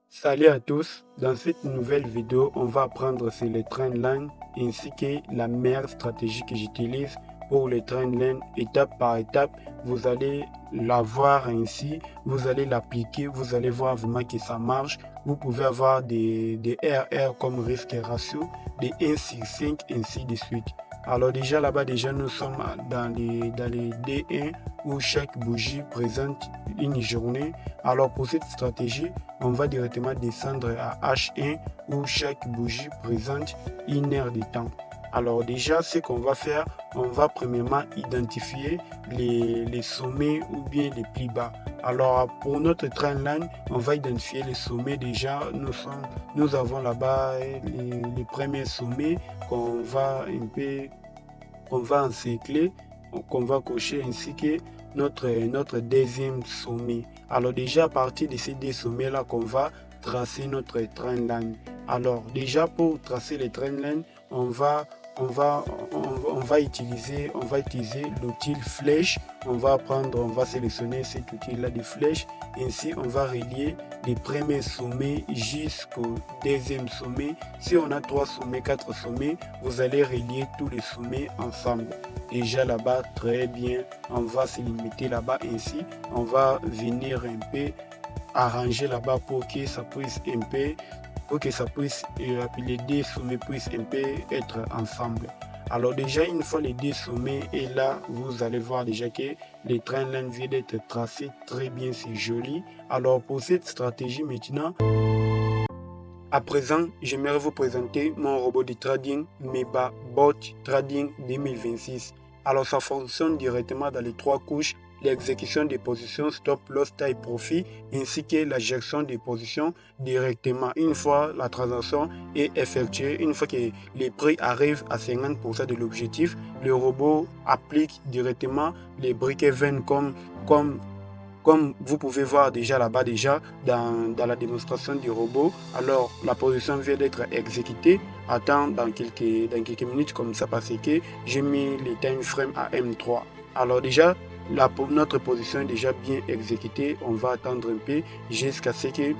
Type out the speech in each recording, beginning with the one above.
Salut à tous, dans cette nouvelle vidéo, on va apprendre sur les trendlines ainsi que la meilleure stratégie que j'utilise pour les trendlines étape par étape. Vous allez la voir ainsi, vous allez l'appliquer, vous allez voir vraiment que ça marche. Vous pouvez avoir des RR comme risque et ratio, des 1 sur 5, ainsi de suite. Alors déjà là-bas, nous sommes dans les D1 où chaque bougie présente une journée. Alors pour cette stratégie, on va directement descendre à H1 où chaque bougie présente une heure de temps. Alors déjà, ce qu'on va faire, on va premièrement identifier les sommets ou bien les plus bas. Alors pour notre trendline, on va identifier les sommets déjà. Nous avons là-bas les premiers sommets qu'on va encercler, qu'on va cocher, ainsi que notre deuxième sommet. Alors déjà à partir de ces deux sommets là qu'on va tracer notre trendline. Alors déjà pour tracer les trendlines, on va utiliser l'outil flèche. On va sélectionner cet outil là de flèche. Ainsi on va relier les premiers sommets jusqu'au deuxième sommet. Si on a 3 sommets, 4 sommets, vous allez relier tous les sommets ensemble. Déjà là-bas, très bien, on va se limiter là-bas. Ainsi on va venir un peu arranger là-bas pour que ça puisse un peu, les deux sommets puissent un peu être ensemble. Alors déjà, une fois les deux sommets est là, vous allez voir déjà que les trendlines viennent d'être tracés très bien, c'est joli. Alors pour cette stratégie maintenant, à présent, j'aimerais vous présenter mon robot de trading Meba Bot Trading 2026. Alors ça fonctionne directement dans les 3 couches: l'exécution des positions stop, loss, taille, profit, ainsi que la gestion des positions directement. Une fois la transaction est effectuée, une fois que les prix arrivent à 50% de l'objectif, le robot applique directement les briquets 20 comme vous pouvez voir déjà là-bas, déjà dans la démonstration du robot. Alors la position vient d'être exécutée. Attends dans quelques minutes comme ça, parce que j'ai mis les time frame à M3. Alors déjà notre position est déjà bien exécutée. On va attendre un peu jusqu'à ce que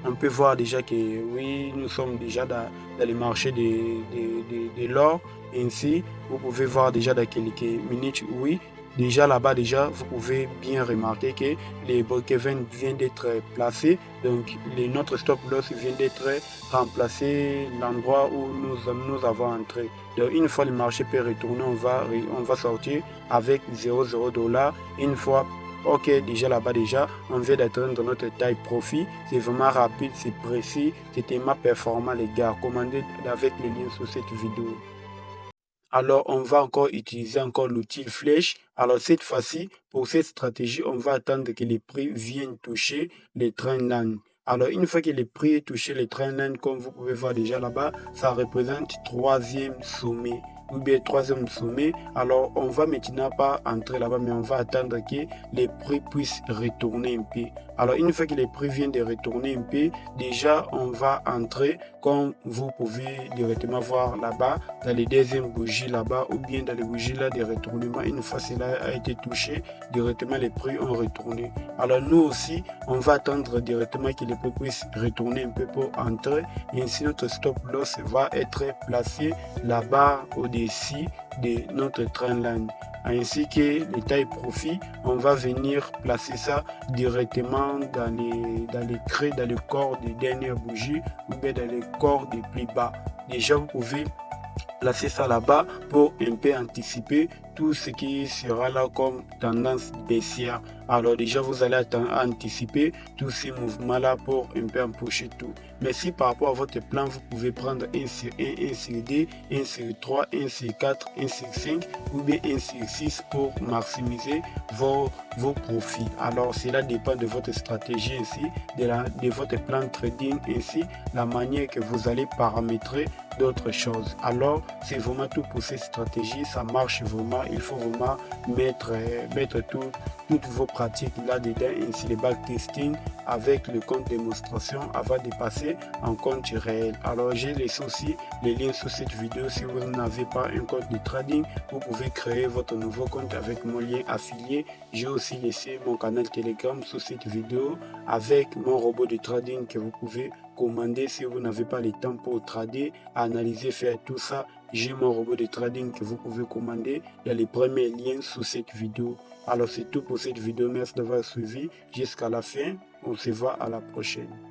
on peut voir déjà que oui, nous sommes déjà dans le marché de l'or. Ainsi, vous pouvez voir déjà dans quelques minutes, oui, déjà là-bas, déjà, vous pouvez bien remarquer que les break-even viennent d'être placés. Donc, notre stop loss vient d'être remplacé, l'endroit où nous avons entré. Donc, une fois le marché peut retourner, on va sortir avec 0,0 $. Une fois, ok, déjà là-bas, déjà, on vient d'atteindre notre taille profit. C'est vraiment rapide, c'est précis, c'est tellement performant, les gars. Commandez avec le lien sous cette vidéo. Alors, on va encore utiliser l'outil flèche. Alors, cette fois-ci, pour cette stratégie, on va attendre que les prix viennent toucher les trendlines. Alors, une fois que les prix est touché les trendlines, comme vous pouvez voir déjà là-bas, ça représente 3e sommet ou bien 3e sommet. Alors, on va maintenant pas entrer là-bas, mais on va attendre que les prix puissent retourner un peu. Alors, une fois que les prix viennent de retourner un peu, déjà, on va entrer, comme vous pouvez directement voir là-bas, dans les deuxièmes bougies là-bas, ou bien dans les bougies là de retournement. Une fois cela a été touché, directement les prix ont retourné. Alors, nous aussi, on va attendre directement que les prix puissent retourner un peu pour entrer. Et ainsi, notre stop loss va être placé là-bas au-dessus de notre trendline. Ainsi que les tailles profit, on va venir placer ça directement dans les creux, dans le corps des dernières bougies ou bien dans les corps des plus bas. Déjà, vous pouvez placer ça là-bas pour un peu anticiper tout ce qui sera là comme tendance baissière. Alors déjà, vous allez anticiper tous ces mouvements-là pour un peu empêcher tout. Mais si par rapport à votre plan, vous pouvez prendre 1 sur 1, 1 sur 2, 1 sur 3, 1 sur 4, 1 sur 5 ou bien 1 sur 6 pour maximiser vos profits. Alors cela dépend de votre stratégie ainsi, de votre plan de trading ainsi, la manière que vous allez paramétrer d'autres choses. Alors c'est vraiment tout pour cette stratégie, ça marche vraiment. Il faut vraiment mettre toutes vos pratiques là-dedans, ainsi les backtesting, avec le compte démonstration avant de passer en compte réel. Alors j'ai laissé aussi les liens sous cette vidéo. Si vous n'avez pas un compte de trading, vous pouvez créer votre nouveau compte avec mon lien affilié. J'ai aussi laissé mon canal Telegram sous cette vidéo avec mon robot de trading que vous pouvez commander si vous n'avez pas le temps pour trader, analyser, faire tout ça. J'ai mon robot de trading que vous pouvez commander. Il y a les premiers liens sous cette vidéo. Alors c'est tout pour cette vidéo. Merci d'avoir suivi jusqu'à la fin. On se voit à la prochaine.